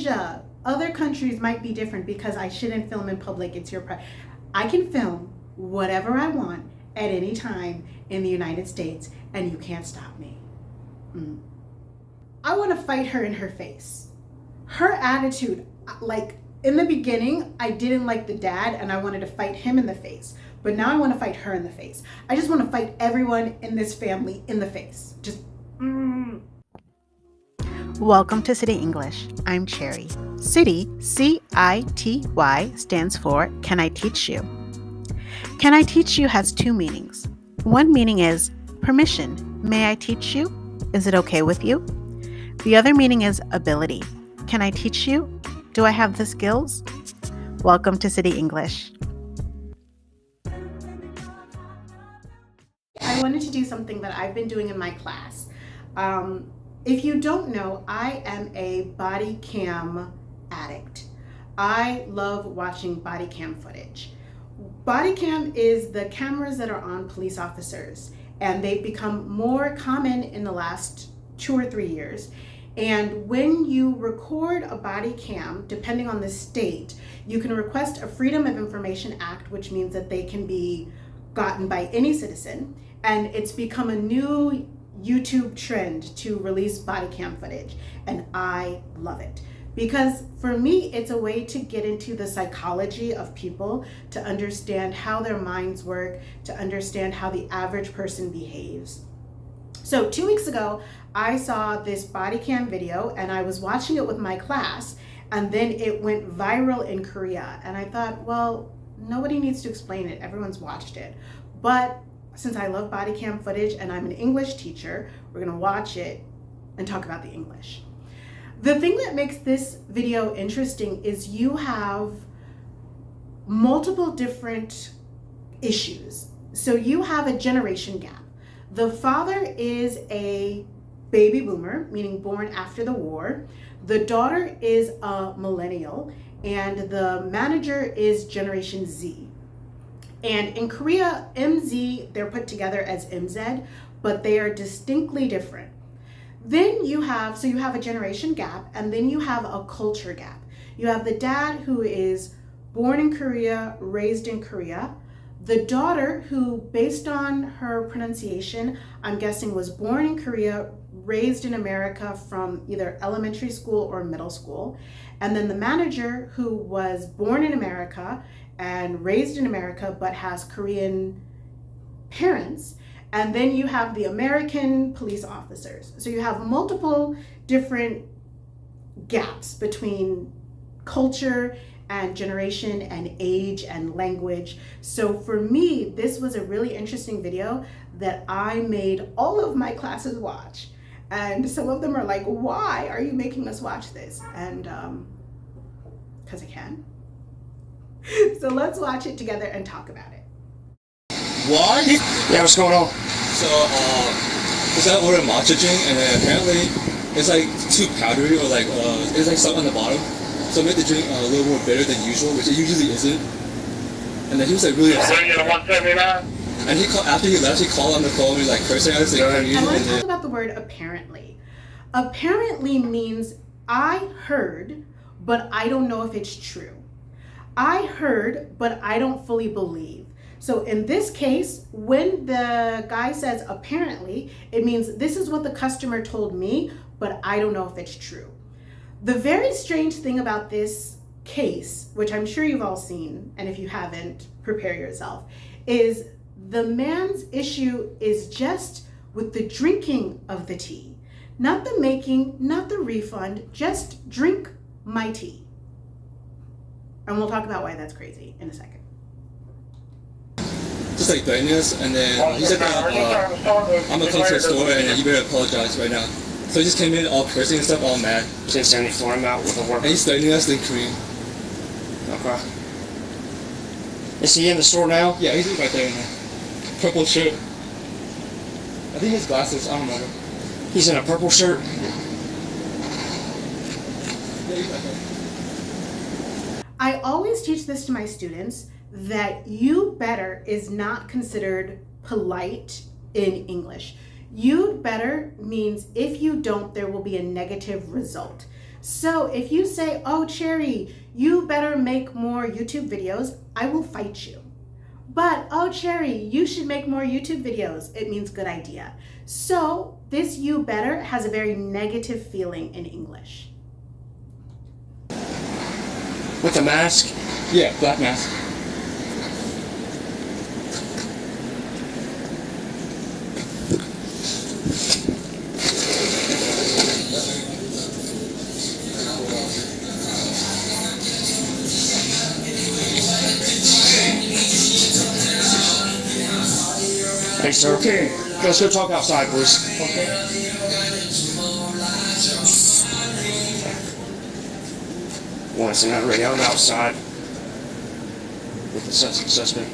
Malaysia, other countries might be different because I shouldn't film in public. It's your I can film whatever I want at any time in the United States, and you can't stop me. I want to fight her in her face. Her attitude, like in the beginning, I didn't like the dad and I wanted to fight him in the face. But now I want to fight her in the face. I just want to fight everyone in this family in the face. Welcome to City English. I'm Cherri. City, C.I.T.Y, stands for Can I Teach You? Can I teach you has two meanings. One meaning is permission. May I teach you? Is it okay with you? The other meaning is ability. Can I teach you? Do I have the skills? Welcome to City English. I wanted to do something that I've been doing in my class. If you don't know, I am a body cam addict. I love watching body cam footage. Body cam is the cameras that are on police officers, and they've become more common in the last 2 or 3 years. And when you record a body cam, depending on the state, you can request a Freedom of Information Act, which means that they can be gotten by any citizen. And it's become a new YouTube trend to release body cam footage. And I love it. Because for me, it's a way to get into the psychology of people, to understand how their minds work, to understand how the average person behaves. So 2 weeks ago, I saw this body cam video and I was watching it with my class, and then it went viral in Korea. And I thought, well, nobody needs to explain it. Everyone's watched it. But since I love body cam footage and I'm an English teacher, we're gonna watch it and talk about the English. The thing that makes this video interesting is you have multiple different issues. So you have a generation gap. The father is a baby boomer, meaning born after the war. The daughter is a millennial, and the manager is Generation Z. And in Korea, MZ, they're put together as MZ, but they are distinctly different. Then you have a generation gap, and then you have a culture gap. You have the dad who is born in Korea, raised in Korea. The daughter who, based on her pronunciation, I'm guessing was born in Korea, raised in America from either elementary school or middle school. And then the manager who was born in America and raised in America but has Korean parents. And then you have the American police officers. So you have multiple different gaps between culture and generation and age and language. So for me, this was a really interesting video that I made all of my classes watch. And some of them are like, why are you making us watch this? And because I can. So let's watch it together and talk about it. What? Yeah, what's going on? So, is that order matcha drink, and then apparently it's like too powdery, or like it's like something on the bottom. So it made the drink a little more bitter than usual, which it usually isn't. And then he was like really upset. And he called, after he left, he called on the phone, he was like cursing at us. Like, I want to talk about the word apparently. Apparently means I heard, but I don't know if it's true. I heard, but I don't fully believe. So in this case, when the guy says apparently, it means this is what the customer told me, but I don't know if it's true. The very strange thing about this case, which I'm sure you've all seen, and if you haven't, prepare yourself, is the man's issue is just with the drinking of the tea. Not the making, not the refund, just drink my tea. And we'll talk about why that's crazy in a second. Just like threatening us, and then he said that I'm gonna come to the store and you better apologize right now. So he just came in all cursing and stuff, all mad. Since 74, I'm out with a work. And he's threatening us in Korean. Okay. Is he in the store now? Yeah, he's right there in there. Purple shirt. I think his glasses, I don't remember. He's in a purple shirt? Yeah, he's right there. I always teach this to my students, that you better is not considered polite in English. You better means if you don't, there will be a negative result. So if you say, oh, Cherri, you better make more YouTube videos, I will fight you. But, oh, Cherri, you should make more YouTube videos. It means good idea. So this you better has a very negative feeling in English. With a mask? Yeah, black mask. Hey, sir. Okay. Let's go talk outside, please. Okay. Once and not ready out outside with the suspect.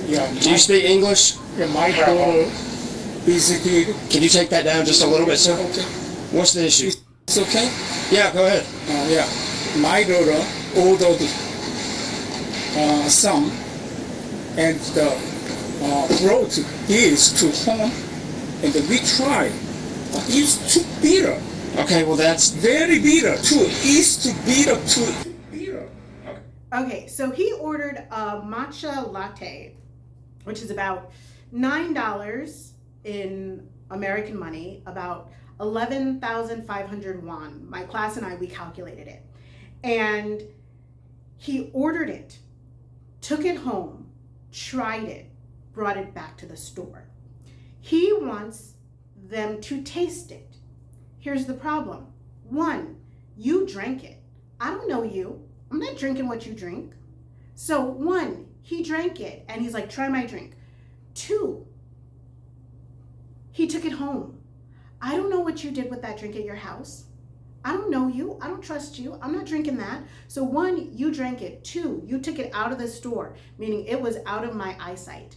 Yeah. Do you speak English? Yeah, my daughter basically. Can you take that down just a little bit, sir? Okay. What's the issue? It's okay. Yeah, go ahead. Yeah. My daughter, older son, and brought this to home, and we tried. But it's too bitter. Okay, well that's Very bitter too. It's too bitter too. Bitter. Okay, so he ordered a matcha latte, which is about $9 in American money, about 11,500 won. My class and I, we calculated it. And he ordered it, took it home, tried it, brought it back to the store. He wants them to taste it. Here's the problem. 1, you drank it. I don't know you. I'm not drinking what you drink. So 1, he drank it and he's like, try my drink. 2, he took it home. I don't know what you did with that drink at your house. I don't know you. I don't trust you. I'm not drinking that. So 1, you drank it. 2, you took it out of the store, meaning it was out of my eyesight.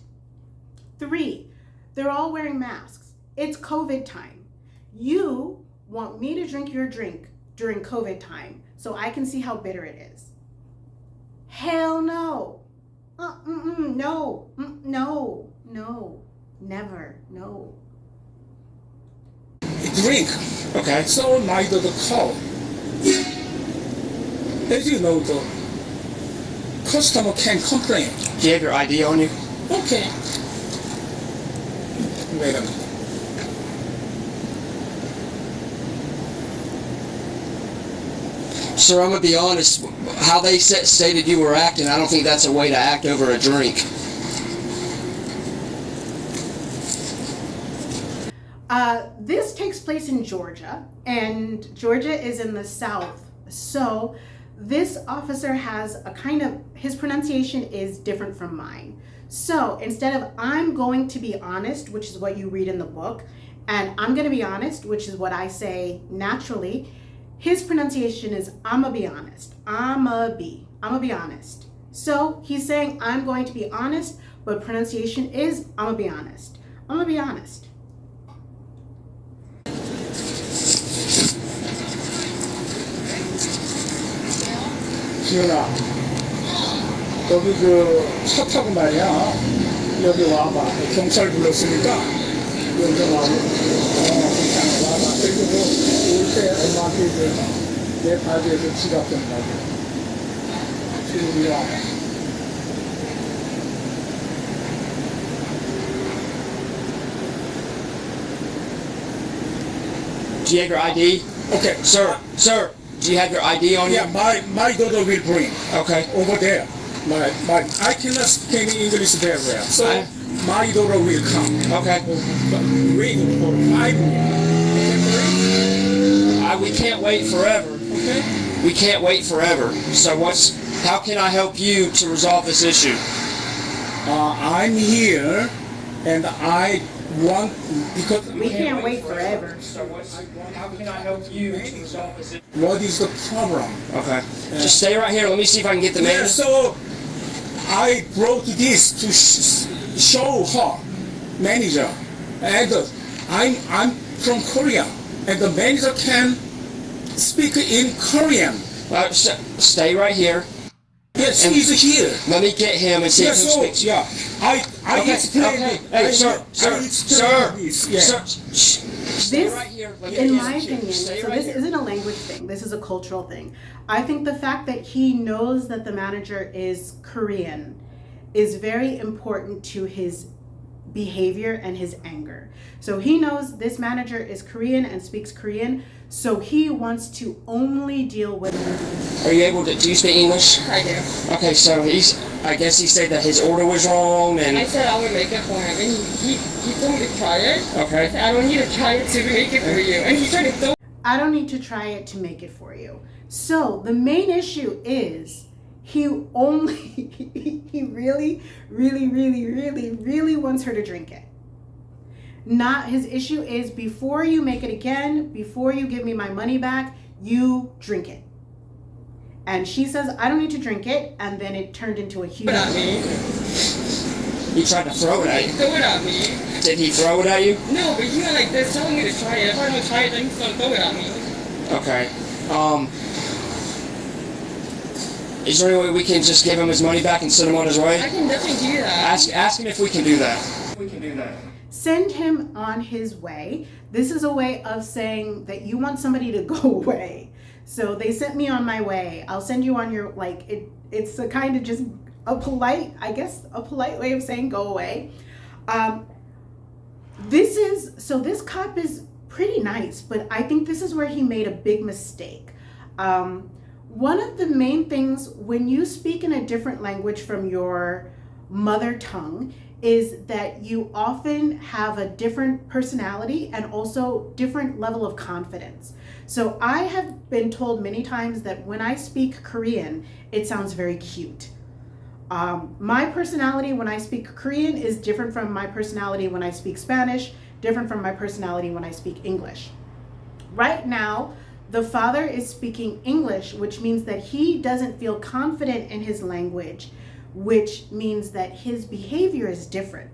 3, they're all wearing masks. It's COVID time. You want me to drink your drink during COVID time so I can see how bitter it is. Hell no. No. No. Never. No. Drink. okay. So my daughter called. As you know, the customer can complain. Do you have your ID on you? Okay. Wait a minute. Sir, I'm gonna be honest. How they stated you were acting, I don't think that's a way to act over a drink. This takes place in Georgia, and Georgia is in the South. So this officer has a kind of, his pronunciation is different from mine. So instead of I'm going to be honest, which is what you read in the book, and I'm going to be honest, which is what I say naturally, his pronunciation is I'ma be honest. I'ma be honest. So he's saying I'm going to be honest, but pronunciation is I'ma be honest. I'ma be honest. 지훈아, 여기 차 타고 말이야. 여기 와봐. 경찰 불렀으니까 여기 와봐. 괜찮아. 와봐. 그리고 올때 엄마한테 내 바지에서 지갑 좀 가져. 지금 이리 와봐. Do you have your ID? Okay. Sir, do you have your ID on you? Yeah, my daughter will bring. Okay. Over there. I cannot speak English very well. So my daughter will come. Okay. Waiting for 5 minutes. We can't wait forever. Okay? We can't wait forever. So how can I help you to resolve this issue? I'm here and I want, because We can't wait forever. So how can I help you to resolve this issue? what is the problem? Okay. Just stay right here. Let me see if I can get the Yeah, man. so I brought this to show her manager, and I'm from Korea, and the manager can speak in Korean. Stay right here. Yes, he's here. Let me get him and see Yeah, if he so speaks. I Okay, explained okay. it. Hey, I sir, explained this. Yeah. sir, shh. Stay right here. Let me in get my you. opinion, Stay so right this here. isn't a language thing, this is a cultural thing. I think the fact that he knows that the manager is Korean is very important to his behavior and his anger. So he knows this manager is Korean and speaks Korean, so he wants to only deal with. Are you able to? Do you speak English? I do. Okay, so I guess he said that his order was wrong, and. I said I would make it for him, and he told me to try it. Okay. I said I don't need to try it to make it for you, and he tried to throw. I don't need to try it to make it for you. So the main issue is he really, really, really, really, really wants her to drink it. Not his issue is before you make it again, before you give me my money back, you drink it. And she says, I don't need to drink it, and then it turned into a huge. Throw it at me. He tried to throw it at you. Throw it at me. Did he throw it at you? No, but he went like this, telling me to try it. If I don't try it, then he's gonna throw it at me. Okay. Is there any way we can just give him his money back and send him on his way? I can definitely do that. Ask him if we can do that. We can do that. Send him on his way. This is a way of saying that you want somebody to go away. So they sent me on my way. I'll send you on your, like, it's a kind of just a polite, I guess, a polite way of saying go away. This cop is pretty nice, but I think this is where he made a big mistake. One of the main things when you speak in a different language from your mother tongue is that you often have a different personality and also different level of confidence. So I have been told many times that when I speak Korean, it sounds very cute. My personality when I speak Korean is different from my personality when I speak Spanish, different from my personality when I speak English. Right now, the father is speaking English, which means that he doesn't feel confident in his language, which means that his behavior is different.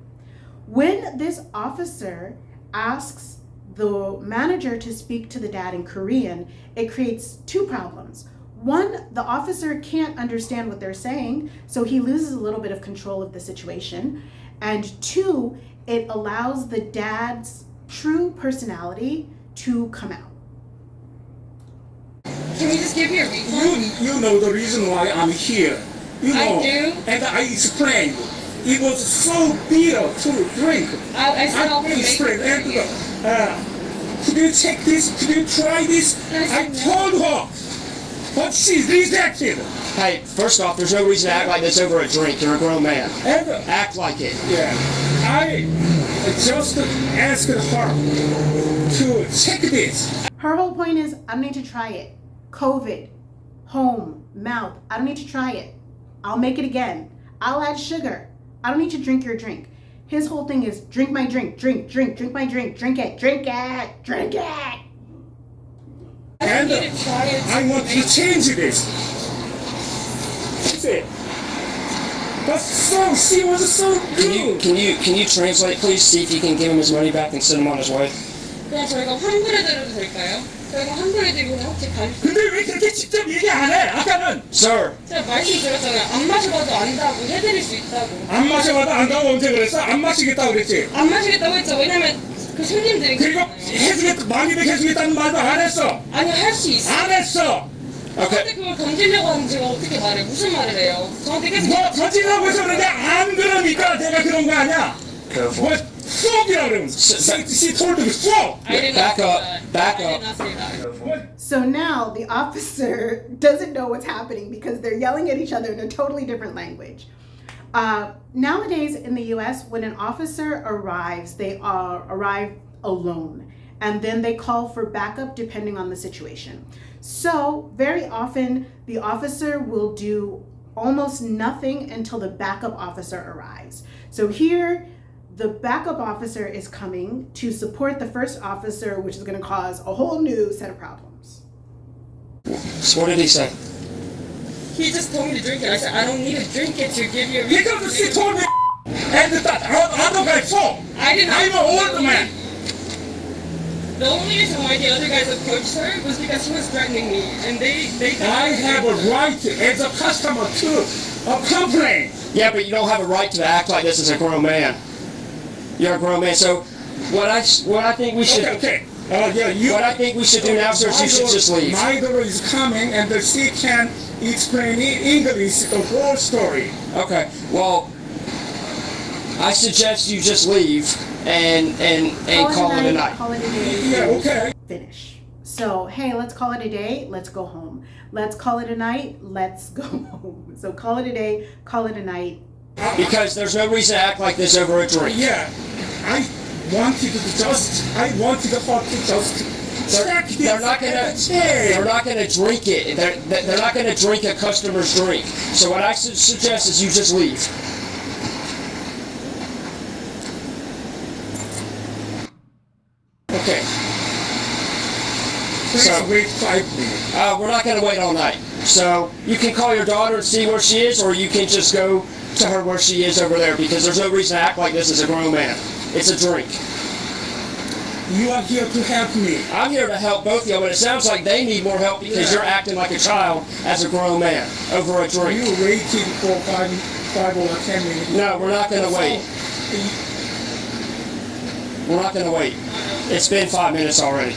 When this officer asks the manager to speak to the dad in Korean, it creates two problems. One, the officer can't understand what they're saying, so he loses a little bit of control of the situation. And two, it allows the dad's true personality to come out. Can you just give me a refund? You know the reason why I'm here. You know, I do. And I explained. It was so bitter to drink. I said I'll make it for explained. you. Could you check this? Could you try this? I told her. But she rejected. Hey, first off, there's no reason to act like this over a drink. You're a grown man. And Act like it. yeah, I just asked her to check this. Her whole point is, I don't need to try it. COVID, home, mouth, I don't need to try it. I'll make it again. I'll add sugar. I don't need to drink your drink. His whole thing is drink my drink, drink my drink, drink it, drink it, drink it. And need to try it. I want to change this. That's it. But so she was so good. Can you translate, please? See if you can give him his money back and send him on his way. 그냥 저희가 환불해 드려도 될까요? 저희가 환불해 드리고 혹시 가실 수 근데 왜 그렇게 직접 얘기 안 해? 아까는 Sir, 제가 말씀드렸잖아요. 안 마셔봐도 안다고 해드릴 수 있다고. 안 마셔봐도 안다고 언제 그랬어? 안 마시겠다고 그랬지. 안 마시겠다고 했죠. 왜냐면 그 손님들이 그리고 그러잖아요. 해주겠다, 많이들 해주겠다는 말도 안 했어. 아니 할 수 있어. 안 했어. 저한테 okay. 그걸 던지려고 하면 제가 어떻게 말해? 무슨 말을 해요? 저한테 계속 뭐 던지라고 해서 그런데 안 그러니까 내가 그런 거 아니야. Careful. 뭐 수업이라 그러면 she told me 수업. I did Back not say up, that. back I up. did not say that. So now the officer doesn't know what's happening because they're yelling at each other in a totally different language. Nowadays in the US, when an officer arrives, they arrive alone. And then they call for backup depending on the situation. So very often the officer will do almost nothing until the backup officer arrives. So here, the backup officer is coming to support the first officer, which is going to cause a whole new set of problems. So what did he say? He just told me to drink it. I said I don't need to drink it to give you a Because she told me and that other guy saw. I did not. I'm an old man. The only reason why the other guys approached her was because he was threatening me, and they. I have a right as a customer to complain. Yeah, but you don't have a right to act like this as a grown man. You're a grown man, so what I think we should. Okay. Yeah, you. What I think we should do now, sir, is you should just leave. My daughter is coming, and she can explain in English the whole story. Okay. Well, I suggest you just leave and call it a night. Call it a day. Yeah. Okay. Finish. So, hey, let's call it a day. Let's go home. Let's call it a night. Let's go home. So call it a day. Call it a night. Because there's no reason to act like this over a drink. Yeah. I wanted her to just check this. They're not gonna drink it. They're not gonna drink a customer's drink. So what I suggest is you just leave. Okay. Please wait 5 minutes. We're not gonna wait all night. So you can call your daughter and see where she is, or you can just go to her where she is over there, because there's no reason to act like this as a grown man. It's a drink. You are here to help me. I'm here to help both of you, but it sounds like they need more help because you're acting like a child as a grown man over a drink. You waited for 5 or 10 minutes. No, we're not going to wait. We're not going to wait. It's been 5 minutes already.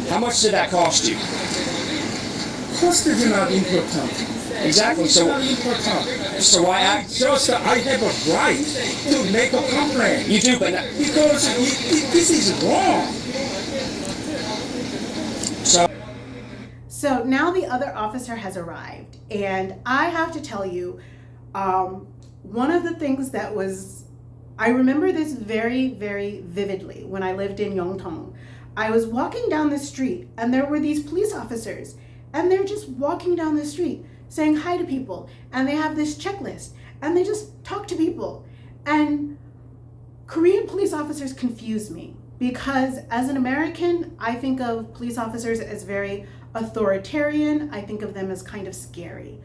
How much did that cost you? Cost is not important. Exactly. So why act? I have a right to make a complaint. You do, but because this is wrong. So now the other officer has arrived, and I have to tell you, one of the things that was, I remember this very, very vividly when I lived in Yongtong. I was walking down the street, and there were these police officers, and they're just walking down the street saying hi to people, and they have this checklist, and they just talk to people. And Korean police officers confuse me, because as an American, I think of police officers as very authoritarian. I think of them as kind of scary.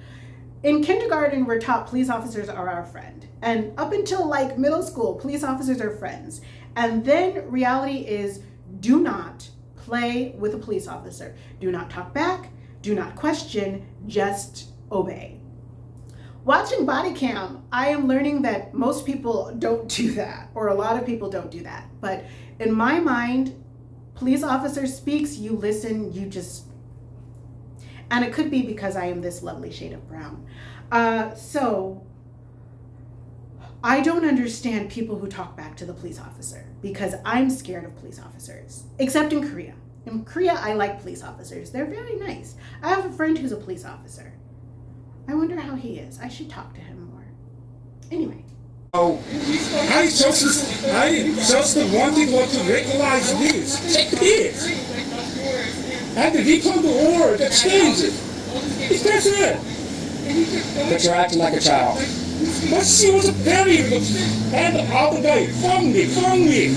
In kindergarten, we're taught police officers are our friend, and up until like middle school, police officers are friends. And then reality is, do not play with a police officer. Do not talk back, do not question, just obey. Watching Bodycam, I am learning that most people don't do that, or a lot of people don't do that. But in my mind, police officer speaks, you listen, you just, and it could be because I am this lovely shade of brown. So I don't understand people who talk back to the police officer, because I'm scared of police officers, except in Korea. In Korea, I like police officers. They're very nice. I have a friend who's a police officer. I wonder how he is. I should talk to him more. Anyway. Oh, I just wanted to recognize this. Take this. And return the order, change it. That's it. but you're acting like a child. But she was very good. And all the way, from me.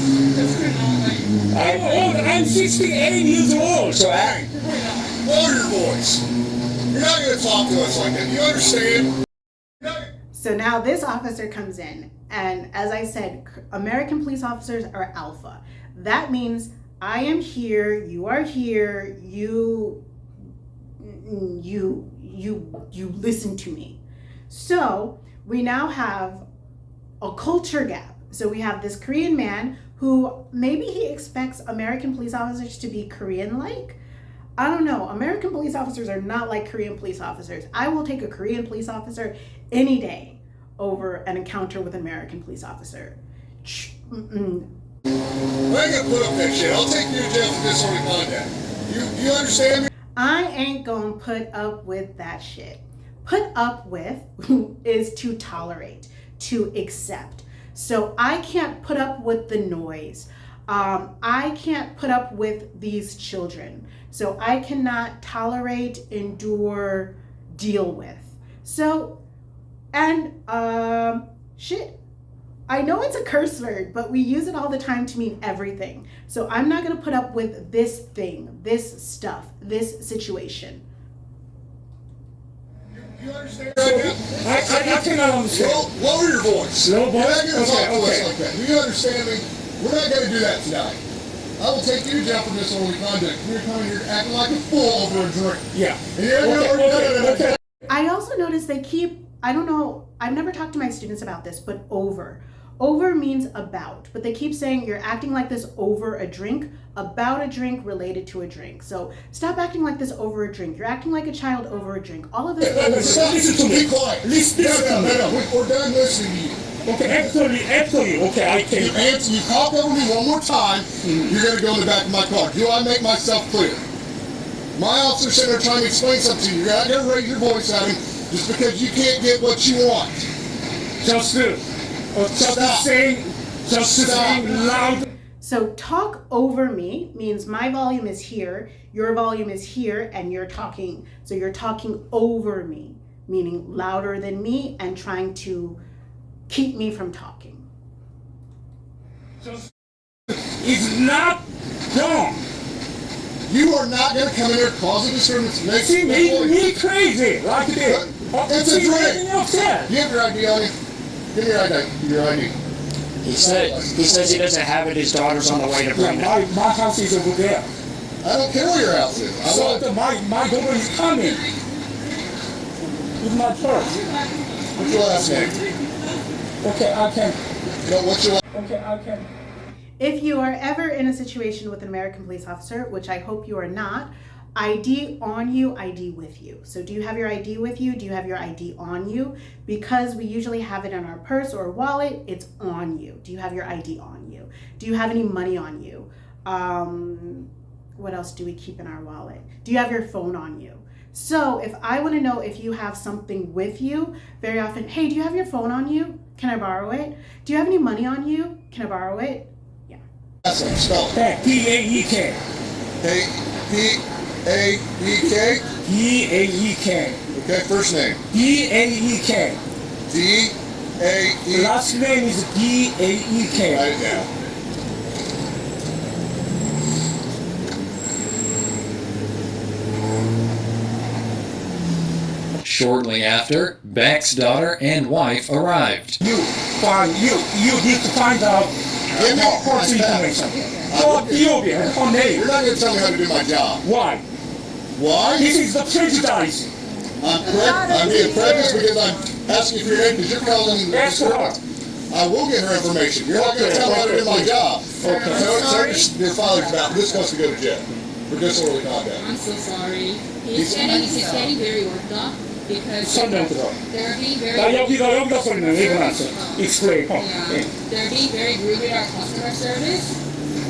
I'm old, I'm 68 years old. So act. Lower your voice. You're not going to talk to us like that. You understand? So now this officer comes in, and as I said, American police officers are alpha. That means I am here, you are here, you listen to me. So we now have a culture gap. So we have this Korean man who maybe he expects American police officers to be Korean-like. I don't know. American police officers are not like Korean police officers. I will take a Korean police officer any day over an encounter with an American police officer. I ain't gonna put up that shit. I'll take you to jail for disorderly conduct. You understand me? I ain't gonna put up with that shit. Put up with is to tolerate, to accept. So I can't put up with the noise. I can't put up with these children. So I cannot tolerate, endure, deal with. So, and shit. I know it's a curse word, but we use it all the time to mean everything. So I'm not gonna put up with this thing, this stuff, this situation. You understand right now? I cannot understand. Lower your voice. No You're not voice? going to talk to us Okay. like that. Do you understand me? We're not going to do that tonight. I will take you to jail for disorderly conduct. You're coming here acting like a fool over a drink. Yeah. And you're Okay. I I also notice they keep, I don't know, I've never talked to my students about this, but over. Over means about, but they keep saying you're acting like this over a drink, about a drink, related to a drink. So stop acting like this over a drink. You're acting like a child over a drink. All of this. Listen to me. Be quiet. Listen to me. No. We're done listening to you. Okay, actually, okay, I can. You talk over me one more time, you're going to go in the back of my car. Do I make myself clear? My officer's sitting there trying to explain something to you. You're not going to raise your voice at him just because you can't get what you want. Just saying loud. So talk over me means my volume is here, your volume is here, and you're talking. So you're talking over me, meaning louder than me and trying to keep me from talking. It's not wrong. You are not going to come in here causing disturbance. She made me crazy like this. It's a drink. Upset. You have your ID on you. Give me your ID. He says he doesn't have it. His daughter's on the way to bring it. My house is over there. I don't care where your house is. My daughter is coming with my purse. What's your last name? Okay, I can. No, what's your Okay, I can. If you are ever in a situation with an American police officer, which I hope you are not, ID on you, ID with you. So do you have your ID with you? Do you have your ID on you? Because we usually have it in our purse or wallet, it's on you. Do you have your ID on you? Do you have any money on you? What else do we keep in our wallet? Do you have your phone on you? So if I want to know if you have something with you, very often, hey, do you have your phone on you? Can I borrow it? Do you have any money on you? Can I borrow it? Yeah. last name? Spell it. P-A-E-K. P-A-E-K? P-A-E-K. Okay, first name. D-A-E-K. D-A-E. Last name is D-A-E-K. Write it down. Shortly after, Beck's daughter and wife arrived. You need to find out Give me more information. Her name. You're not going to tell me how to do my job. Why? Why? This is the prejudice. I'm being prejudiced because I'm asking for your name because you're calling Ask her. I will get her information. You're not going to tell me how to do my job. I'm So sorry. your father's about this supposed to go to jail for disorderly conduct. I'm so sorry. He's getting very worked up because they're being very 여기가 소리는 왜 그러나? Explain. yeah, they're being very rude with our customer service.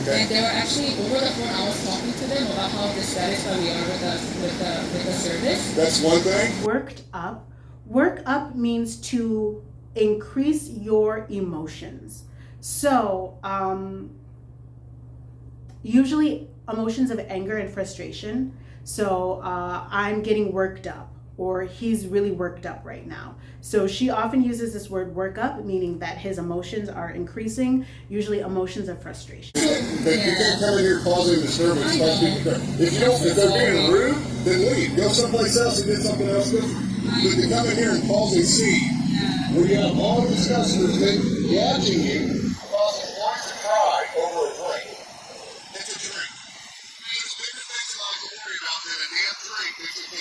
Okay. And they were actually over the phone. I was talking to them about how dissatisfied we are with the service. That's one thing. Worked up. Work up means to increase your emotions. So, usually emotions of anger and frustration. So, I'm getting worked up, or he's really worked up right now. So she often uses this word work up, meaning that his emotions are increasing, usually emotions of frustration. That you can't come in here causing disturbance. If they're being rude, then leave. Go someplace else and get something else different. But to come in here and cause a scene where you have all of these customers watching you, causing boys to cry over a drink. It's a drink. There's bigger things that I can worry about than a damn drink that's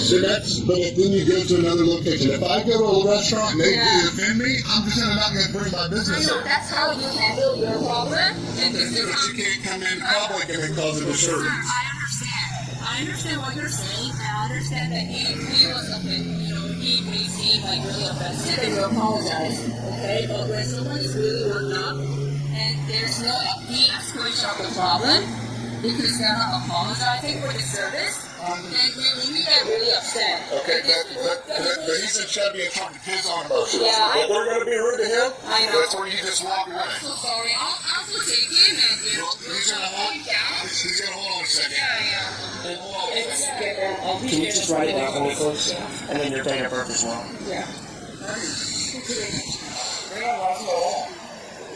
So but if then you go to another location. If I go to a restaurant and they offend me, I'm just not going to bring my business up. That's how you handle your problem. And this is But you can't come in public and then cause a disturbance. I understand what you're saying. I understand that he was offended. He may seem like really offensive, and you apologize. Okay, but when someone is really worked up and there's no de-escalation of the problem because they're not apologizing for the service, then we get really upset. Okay, but he's in Chevy and talking to his own emotions. Yeah, If we're going to be rude to him, I know. that's where you just walk away. I'm so sorry. I'll go take him and He's going to hold. He's going to hold on a second. Yeah. Can you just write it down for me, please? And then your date of birth as well. Yeah.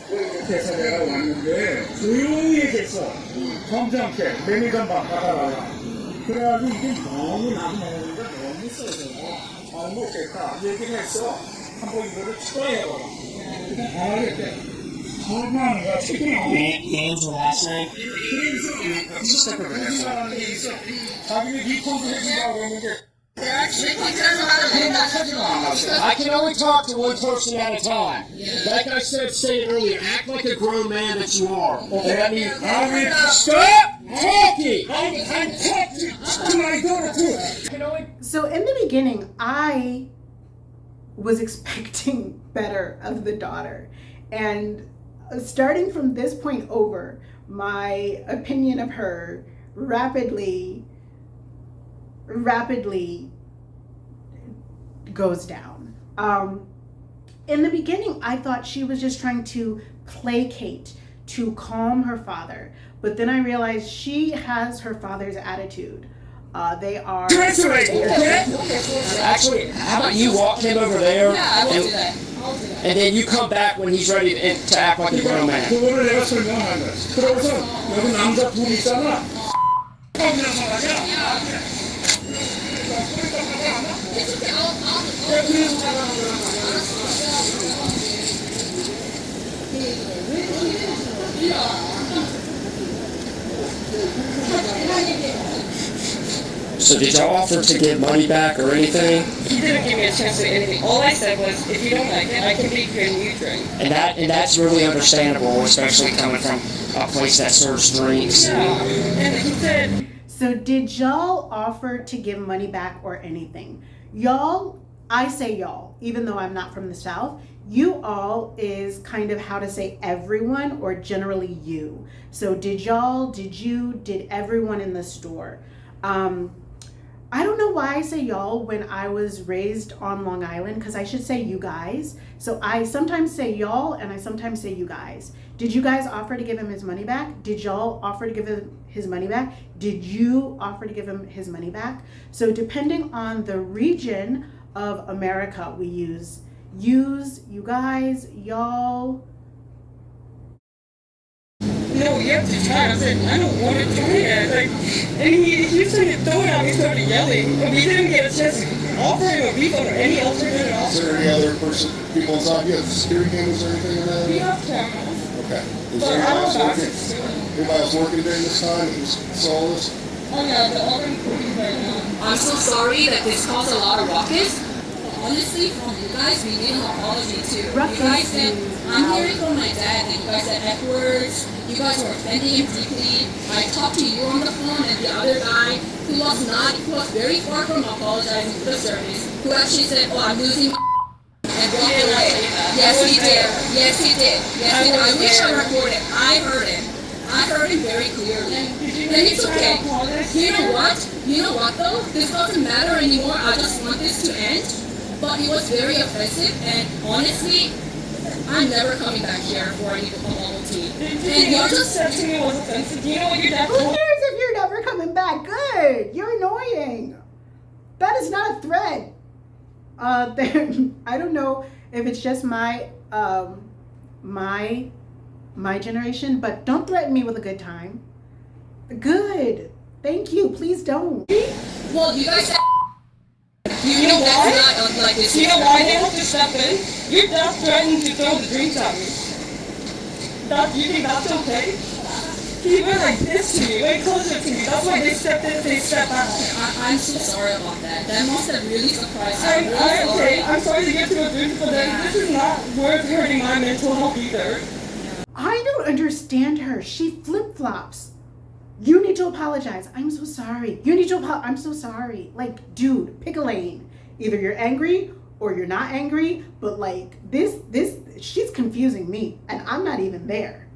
그래서 내가 왔는데 조용히 얘기했어. 점잖게 매니저만 받아라. 그래가지고 이게 너무 남먹는데 너무 세서 안 먹겠다 얘기를 했어. 한번 이거를 추가해봐라. 근데 안 하겠대. 거부하는 특히나 Names and last name. Just stick over there. 사람들이 있어. 자기는 리포트 해준다고 했는데 I can only talk to one person at a time. Like I said earlier, act like a grown man that you are. Okay, I mean, stop talking! I'm talking to my daughter too. So in the beginning, I was expecting better of the daughter. And starting from this point over, my opinion of her rapidly goes down. In the beginning, I thought she was just trying to placate, to calm her father. But then I realized she has her father's attitude. They are... Actually, how about you walk him over there? Yeah, I will do that. I'll do that. And then you come back when he's ready to act like a grown man. 그거를 내가 설명한 거야. 그러고서 여기 남자 둘 있잖아. 하면서 말이야. So did y'all offer to give money back or anything? He didn't give me a chance to do anything. All I said was, if you don't like it, I can make you a new drink. And that's really understandable, especially coming from a place that serves drinks. Yeah. And he said, So did y'all offer to give money back or anything? Y'all, I say y'all, even though I'm not from the South, you all is kind of how to say everyone or generally you. So did y'all, did everyone in the store? I don't know why I say y'all when I was raised on Long Island, because I should say you guys. So I sometimes say y'all and I sometimes say you guys. Did you guys offer to give him his money back? Did y'all offer to give him his money back? Did you offer to give him his money back? So depending on the region of America, we use you guys, y'all. no, you have to try. I said, I don't want to try it. Like, and he started throwing out, he started yelling. And we didn't get a chance to offer him a refund or any alternative Is offer. there any other people inside? You have security cameras or anything in there? We have cameras. Okay. Is But there I anybody don't else have working? access to it. Anybody else working during this time that saw this? Oh yeah, the other employees right now. I'm so sorry that this caused a lot of ruckus. Honestly, from you guys, we need an apology too. Ruckus You guys said, is I'm loud. hearing from my dad that you guys said F words. You guys were offending him deeply. I talked to you on the phone and the other guy who was very far from apologizing to the service, who actually said, oh, I'm losing my and walked away. Yes, he did. Yes, he did. Yes, he did. I wish I recorded. I heard him. I heard him very clearly. And it's okay. You know what? You know what though? This doesn't matter anymore. I just want this to end. But it was very offensive, and honestly, I'm never coming back here for any bubble tea. And you're just said to me it was offensive. Do you know what your dad Who told me? cares if you're never coming back? Good. You're annoying. That is not a threat. I don't know if it's just my generation, but don't threaten me with a good time. Good. Thank you. Please don't. Well, you guys said you know why? Not like this. You know why they have to step in? Your dad threatened to throw the drinks at me. You think that's okay? He went like this to me, way closer to me. That's why they stepped in, they stepped out. I'm so sorry about that. That must have really surprised me. I'm sorry to get to a drink, but then this is not worth hurting my mental health either. I don't understand her. She flip-flops. You need to apologize. I'm so sorry. You need to I'm so sorry. Like, dude, pick a lane. Either you're angry or you're not angry, but like she's confusing me and I'm not even there.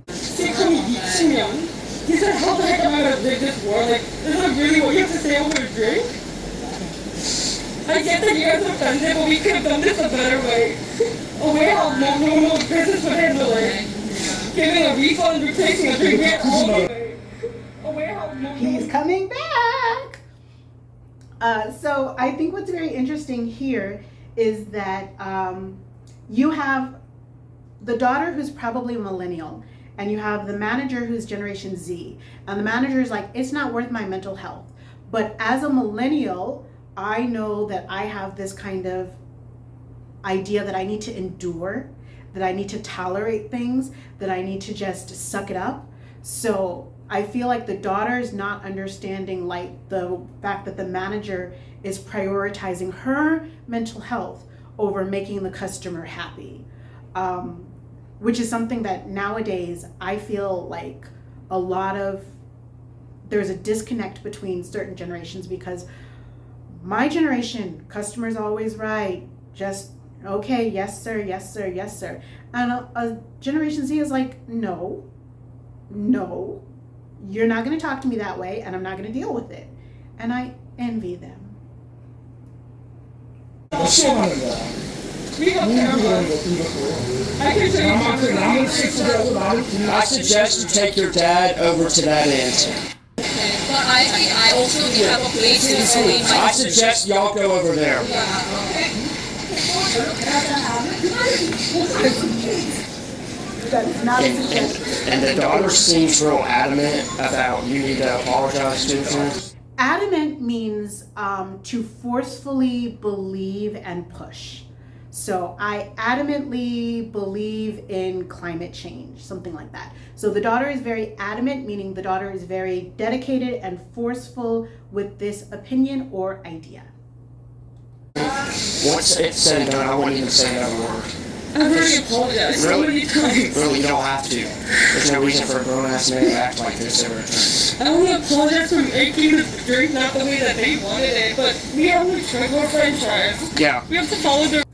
He called me Yichimyeon. He said, how the heck am I gonna live this world? Like, is that really what you have to say over a drink? I get that you guys are offended, but we could have done this a better way. A way how normal business would handle it. Giving a refund, replacing a drink, get all the way. He's coming back. So I think what's very interesting here is that you have the daughter who's probably a millennial, and you have the manager who's Generation Z, and the manager is like, it's not worth my mental health. But as a millennial, I know that I have this kind of idea that I need to endure. that I need to tolerate things, that I need to just suck it up. So I feel like the daughter is not understanding like the fact that the manager is prioritizing her mental health over making the customer happy, which is something that nowadays I feel like there's a disconnect between certain generations, because my generation, customer's always right, just okay, yes sir, yes sir, yes sir. And a Generation Z is like, no, you're not going to talk to me that way, and I'm not going to deal with it. And I envy them. 시험하는 거야. I suggest you take your dad over to that end. But I also have a place to go in my I suggest y'all go over there. That's not a suggestion. And the daughter seems real adamant about you need to apologize to her. Adamant means to forcefully believe and push. So I adamantly believe in climate change, something like that. So the daughter is very adamant, meaning the daughter is very dedicated and forceful with this opinion or idea. Once it's said and done, I wouldn't even say another word. I've already apologized so many times. Really, you don't have to. There's no reason for a grown-ass man to act like this every time. I want to apologize for making the drink not the way that they wanted it, but we have to trigger franchise. Yeah. We have to follow their...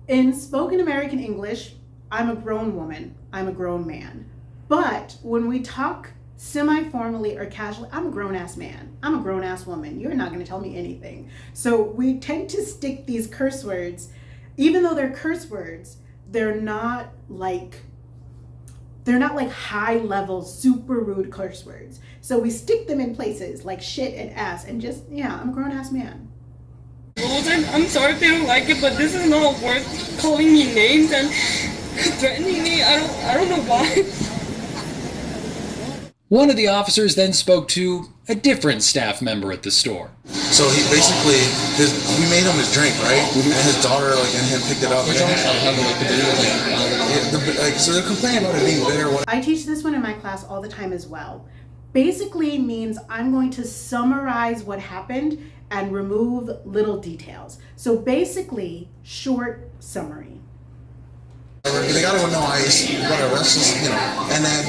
In spoken American English, I'm a grown woman, I'm a grown man. But when we talk semi-formally or casually, I'm a grown-ass man, I'm a grown-ass woman. You're not going to tell me anything. So we tend to stick these curse words. Even though they're curse words, they're not like high level, super rude curse words. So we stick them in places like shit and ass and just, yeah, I'm a grown ass man. I'm sorry if they don't like it, but this is not worth calling me names and threatening me. I don't know why. One of the officers then spoke to a different staff member at the store. So he basically, we made him his drink, right? And his daughter and him picked it up. So they're complaining about it being bitter. I teach this one in my class all the time as well. Basically means I'm going to summarize what happened and remove little details. So basically, short summary. They got him with no ice, got arrested, and then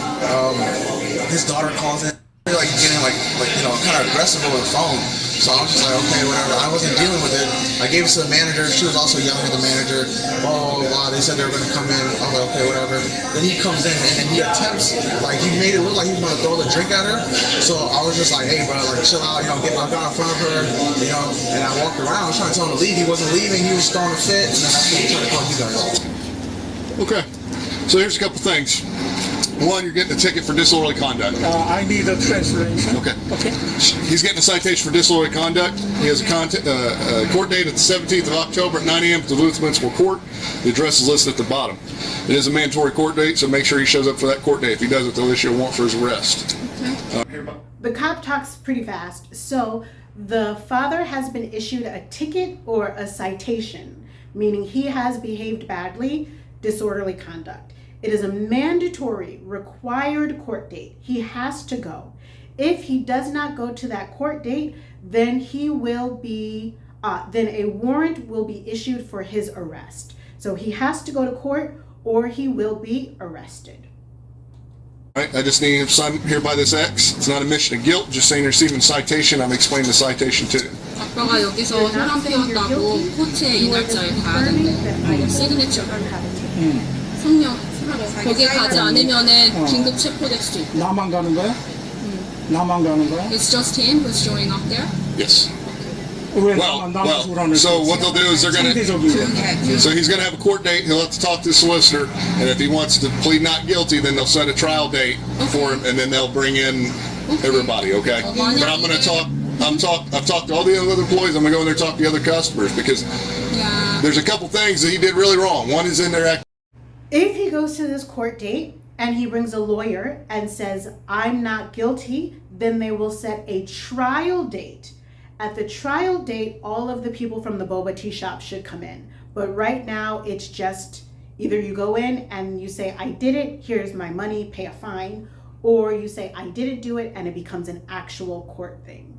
his daughter calls in, like getting kind of aggressive over the phone. So I was just like, okay, whatever. I wasn't dealing with it. I gave it to the manager. She was also yelling at the manager. Oh, wow, they said they were going to come in. I was like, okay, whatever. Then he comes in and he attempts, he made it look like he was going to throw the drink at her. So I was just like, hey, bro, chill out, I got in front of her, and I walked around. I was trying to tell him to leave. He wasn't leaving. He was throwing a fit, and then that's when he tried to call you guys. Okay, so here's a couple things. One, you're getting a ticket for disorderly conduct. I need a translation. Okay. He's getting a citation for disorderly conduct. He has a court date at the 17th of October at 9 a.m. at the Duluth Municipal Court. The address is listed at the bottom. It is a mandatory court date, so make sure he shows up for that court date. If he doesn't, they'll issue a warrant for his arrest. The cop talks pretty fast. So the father has been issued a ticket or a citation, meaning he has behaved badly, disorderly conduct. It is a mandatory, required court date. He has to go. If he does not go to that court date, then he will be, then a warrant will be issued for his arrest. So he has to go to court or he will be arrested. All right, I just need him to sign here by this X. It's not a admission of guilt, just saying you're receiving a citation. I'm explaining the citation to him. 아빠가 여기서 혈압되었다고 코치의 이날짜에 가야 된대. 시그니처를 성명 거기에 가지 않으면은 긴급 체포될 수도 있고. 나만 가는 거야? 나만 가는 거야? It's just him who's showing up there. Yes. 왜 Well, 나만 소라는 so what they'll do is they're going to, so he's going to have a court date, he'll have to talk to the solicitor, and if he wants to plead not guilty, then they'll set a trial date for him, and then they'll bring in everybody, okay? But I'm going to talk, I've talked to all the other employees, I'm going to go in there and talk to the other customers, because there's a couple things that he did really wrong. One is in there. If he goes to this court date and he brings a lawyer and says, I'm not guilty, then they will set a trial date. At the trial date, all of the people from the boba tea shop should come in. But right now, it's just Either you go in and you say, I did it, here's my money, pay a fine, or you say, I didn't do it, and it becomes an actual court thing.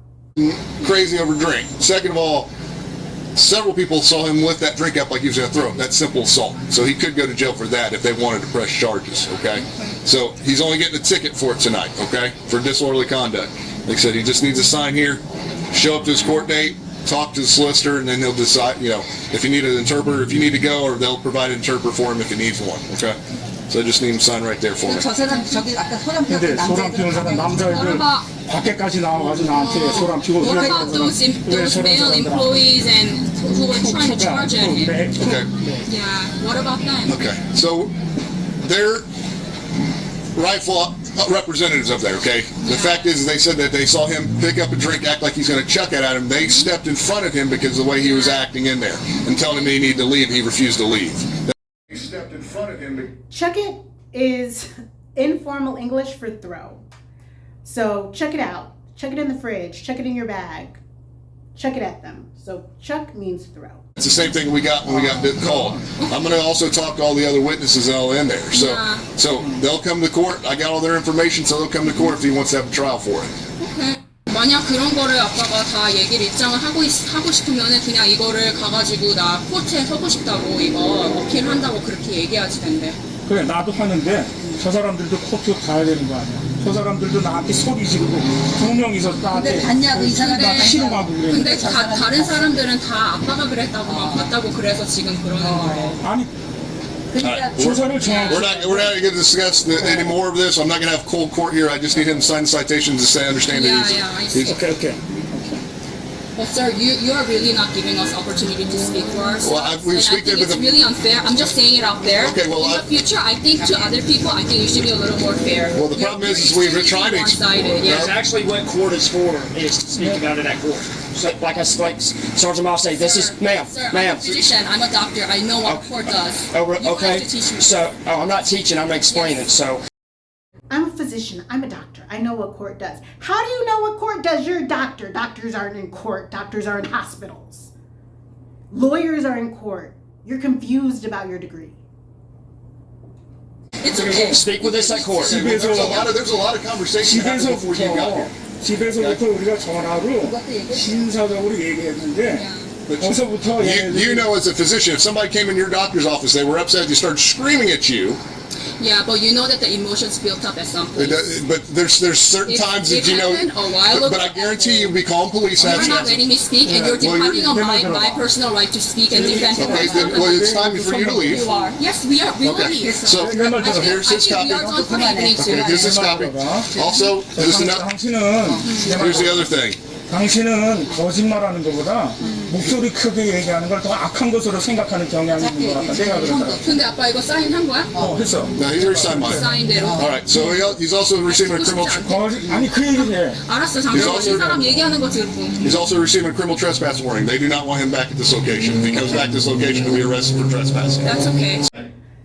Crazy over drink. Second of all, several people saw him lift that drink up like he was going to throw it. That's simple assault. So he could go to jail for that if they wanted to press charges, okay? So he's only getting a ticket for it tonight, okay? For disorderly conduct. Like I said, he just needs a sign here, show up to his court date, talk to the solicitor, and then they'll decide, if you need an interpreter, if you need to go, or they'll provide an interpreter for him if he needs one, okay? So I just need him to sign right there for me. 근데 소란 피우는 사람 남자애들 밖에까지 나와가지고 나한테 소란 피우고 What about those male employees and who were trying to charge at him? Okay. Yeah, what about them? Okay. So they're rightful representatives up there, okay? The fact is they said that they saw him pick up a drink, act like he's going to chuck it at him. They stepped in front of him because of the way he was acting in there and telling him he needed to leave. He refused to leave. They stepped in front of him. Chuck it is informal English for throw. So chuck it out, chuck it in the fridge, chuck it in your bag, chuck it at them. So chuck means throw. It's the same thing we got when we got called. I'm going to also talk to all the other witnesses and all in there. So they'll come to court. I got all their information, so they'll come to court if he wants to have a trial for it. Okay. 만약 그런 거를 아빠가 다 얘기를 입장을 하고 싶으면은 그냥 이거를 가가지고 나 코트에 서고 싶다고 이거 어필 한다고 그렇게 얘기하지 된대. 그래 나도 하는데 저 사람들도 코트 가야 되는 거 아니야. 저 사람들도 나한테 소리 지르고 두 명이서 나한테 나 치러 가고 그래. 근데 다른 사람들은 다 아빠가 그랬다고만 봤다고 그래서 지금 그러는 거예요. 아니 We're not going to discuss any more of this. I'm not going to have cold court here. I just need him to sign the citations to say I understand that he's... Okay. But sir, you are really not giving us opportunity to speak for ourselves. Well, we speak and I think it's really unfair. I'm just saying it out there. Okay, well, in the future, I think to other people, I think you should be a little more fair. Well, the problem is we've been trying to... one-sided. That's actually what court is for, is to speak about it at court. So, like Sergeant Miles say, this is, ma'am. I'm a physician, I'm a doctor, I know what court does. You Okay, have to teach me. so, I'm not teaching, I'm explaining, so. I'm a physician, I'm a doctor, I know what court does. How do you know what court does? You're a doctor. Doctors aren't in court, doctors are in hospitals. Lawyers are in court. You're confused about your degree. It's okay. Speak with us at court. There's a lot of conversation happened before you got here. 집에서부터 우리가 전화로 신사적으로 얘기했는데 거기서부터 You know, as a physician, if somebody came in your doctor's office, they were upset, they started screaming at you. Yeah, but you know that the emotions built up at some point. But there's certain times that you know. But I guarantee you'll be calling police You're after. not letting me speak, and you're depriving of my personal right to speak and defend myself. Well, it's time for you to leave. You are. Yes, we are. We will Okay. leave. So here's his copy. We are done for the evening too. Okay, here's his copy. Also, here's the other thing. 당신은 거짓말하는 것보다 목소리 크게 얘기하는 걸 더 악한 것으로 생각하는 경향이 있는 것 같다. 내가 그렇다. 근데 아빠 이거 사인한 거야? 했어. Now here's signed mine. 사인대로. All right. So he's also receiving a criminal. 아니 그 얘기를 해. 알았어, 잠깐만. 이 사람 얘기하는 거 듣고. He's also receiving a criminal trespass warning. They do not want him back at this location. If he comes back to this location, he'll be arrested for trespassing. That's okay.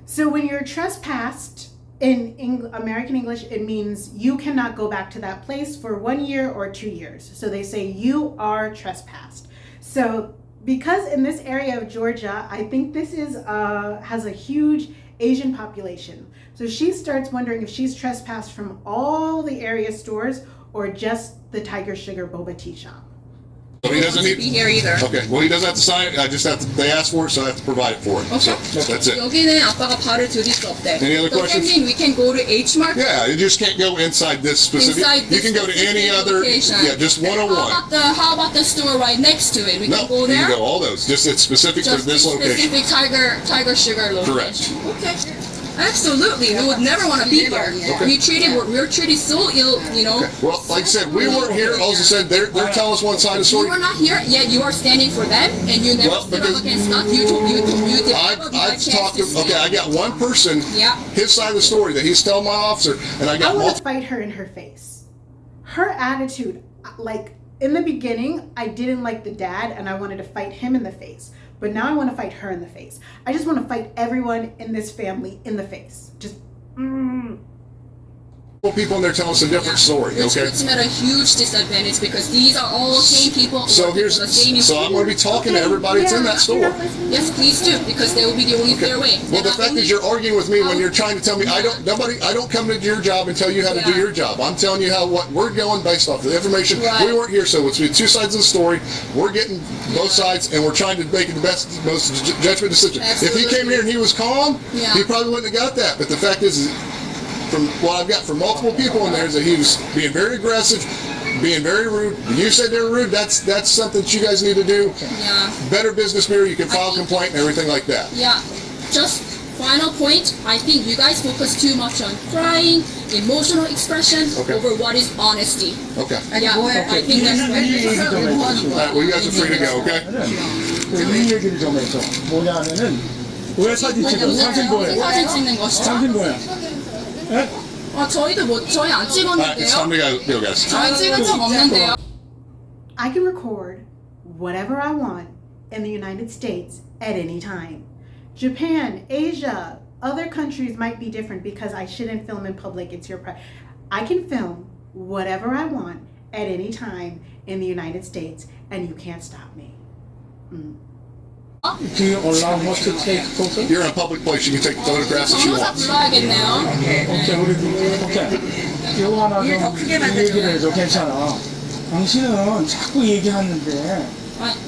So when you're trespassed, in American English, it means you cannot go back to that place for 1 year or 2 years. So they say you are trespassed. So because in this area of Georgia, I think this is has a huge Asian population. So she starts wondering if she's trespassed from all the area stores or just the Tiger Sugar boba tea shop. So he doesn't need be here either. Okay, well he doesn't have to sign it. I just have to. They asked for it, so I have to provide it for him. Okay. So that's it. 여기는 아빠가 발을 들일 수 없대. Any other questions? Does that mean we can go to H Mart? Yeah, you just can't go inside this specific. Inside you can go to any other. location. Yeah, just 101. How about the store right next to it? We No, can go you there. can go all those. Just it's specific for Just this location. specific Tiger Sugar location. Correct. Okay. Absolutely, we would never want to be here. Okay. We're treated so ill, you know. Okay. Well, like I said, we weren't here. Also said they're telling us one side of the story. You were not here, yet you are standing for them, and you never stood up against us. You did I've talked to. Okay, I got one person. Yeah. His side of the story that he's telling my officer, and I got I want multiple. to fight her in her face. Her attitude, like in the beginning, I didn't like the dad, and I wanted to fight him in the face. But now I want to fight her in the face. I just want to fight everyone in this family in the face. Just, people and they're telling us a different story. Which Okay. puts them at a huge disadvantage because these are all same people. So working here's for the same so I'm going to be talking to everybody that's in that store. Yes, please do, because they will be the only fair way. Well, the fact is, you're arguing with me when you're trying to tell me I don't come to your job and tell you how to do your job. I'm telling you what we're going based off the information. Right. We weren't here, so it's two sides of the story. We're getting both sides, and we're trying to make the most judgment decision. Absolutely. If he came here and he was calm, Yeah. he probably wouldn't have got that. But the fact is, from what I've got from multiple people in there, is that he was being very aggressive, being very rude. You said they were rude. That's something that you guys need to do. Yeah. Better business mirror. You can file a complaint and everything like that. Yeah. Just final point. I think you guys focus too much on crying, emotional expression over what is honesty. Okay. Yeah. I think that's All right. Well, you guys are free to go. Okay. 이 얘기를 좀 해줘. 뭐냐면은 왜 사진 찍어? 사진 뭐예요? 사진 찍는 것이죠. 사진 뭐야? 예? 저희도 저희 안 All right. It's time 찍었는데요. to go, guys. 저희 찍은 적 없는데요. I can record whatever I want in the United States at any time. Japan, Asia, other countries might be different because I shouldn't film in public. It's your I can film whatever I want at any time in the United States, and you can't stop me. Do you allow us to take photos? You're in a public place. You can take photographs that you 변호사 want. 불러야겠네요. 오케이, 오케이. 이거 하나 좀 얘기를 해줘. 괜찮아. 당신은 자꾸 얘기하는데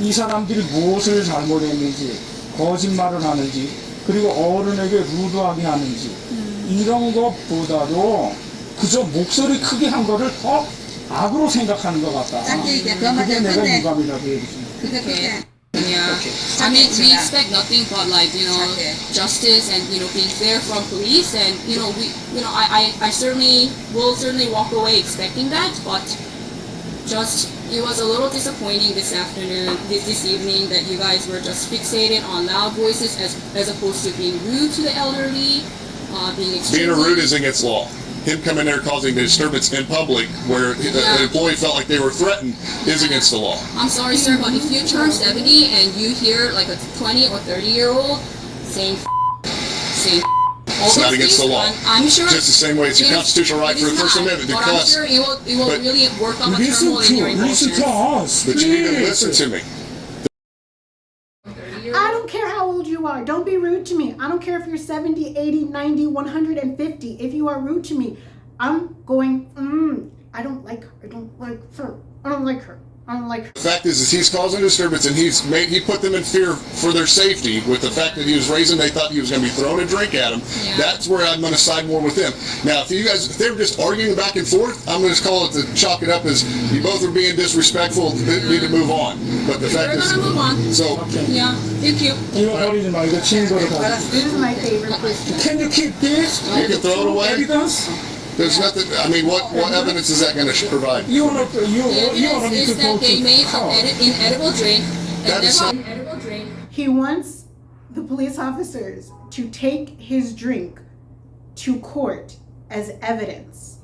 이 사람들이 무엇을 잘못했는지, 거짓말을 하는지, 그리고 어른에게 루드하게 하는지 이런 것보다도 그저 목소리 크게 한 거를 더 악으로 생각하는 것 같다. 그게 내가 유감이라고 얘기했습니다. Yeah. I mean, we expect nothing but justice and being fair from police, and I certainly will walk away expecting that, but it was a little disappointing this afternoon, this evening, that you guys were just fixated on loud voices as opposed to being rude to the elderly, being extremely... Being rude is against law. Him coming there causing the disturbance in public where an employee felt like they were threatened is against the law. I'm sorry, sir, but if you turn 70 and you hear like a 20 or 30-year-old saying it's not against the law. I'm sure just the same way it's a constitutional right for the First Amendment to cuss. I'm sure it will really work on a turmoil in your emotions. Listen to us. But you need to listen to me. I don't care how old you are. Don't be rude to me. I don't care if you're 70, 80, 90, 150. If you are rude to me, I'm going, I don't like her. I don't like her. I don't like her. I don't like her. The fact is he's causing disturbance, and he put them in fear for their safety with the fact that he was raising. They thought he was going to be throwing a drink at him. Yeah. That's where I'm going to side more with him. Now, if they were just arguing back and forth, I'm going to call it chalk it up as you both are being disrespectful. Need to move on. But the fact is, we're gonna move on. So yeah, thank you. 이거 버리지 마. 이거 친구로 가. This is my favorite question. Can you keep this? You can throw it away. Evidence? There's nothing. I mean, what evidence is that going to provide? You wanna The need evidence to is go that they to made court. an inedible drink. That is not- Inedible drink. He wants the police officers to take his drink to court as evidence.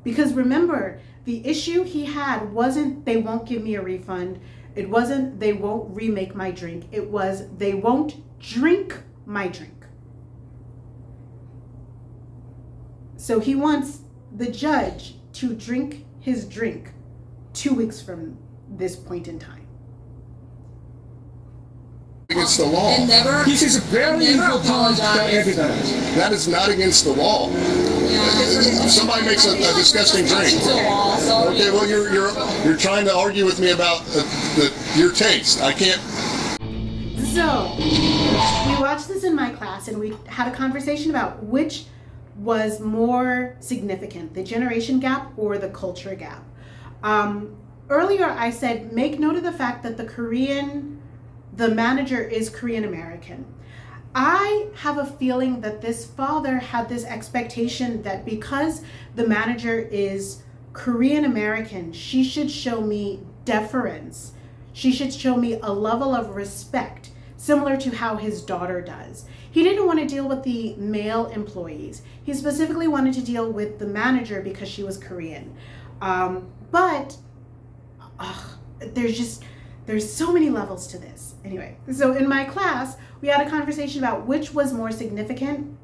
Because remember, the issue he had wasn't they won't give me a refund. It wasn't they won't remake my drink. It was they won't drink my drink. So he wants the judge to drink his drink 2 weeks from this point in time. Against the law. And never. This is very Never important apologize. evidence. That is not against the law. If somebody makes a disgusting drink. Okay, well you're trying to argue with me about your taste. I can't. So we watched this in my class and we had a conversation about which was more significant, the generation gap or the culture gap. Earlier I said make note of the fact that the manager is Korean American. I have a feeling that this father had this expectation that because the manager is Korean American, she should show me deference. She should show me a level of respect, similar to how his daughter does. He didn't want to deal with the male employees. He specifically wanted to deal with the manager because she was Korean. But there's so many levels to this. Anyway, so in my class, we had a conversation about which was more significant,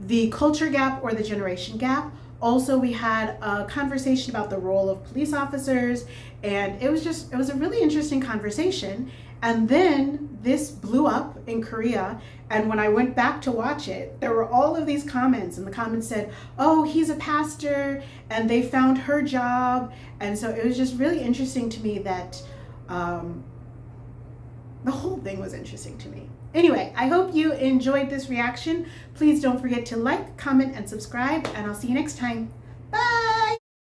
the culture gap or the generation gap. Also, we had a conversation about the role of police officers, and it was a really interesting conversation. And then this blew up in Korea, and when I went back to watch it, there were all of these comments, and the comments said, oh, he's a pastor, and they found her job. And so it was just really interesting to me that the whole thing was interesting to me. Anyway, I hope you enjoyed this reaction. Please don't forget to like, comment, and subscribe, and I'll see you next time. Bye!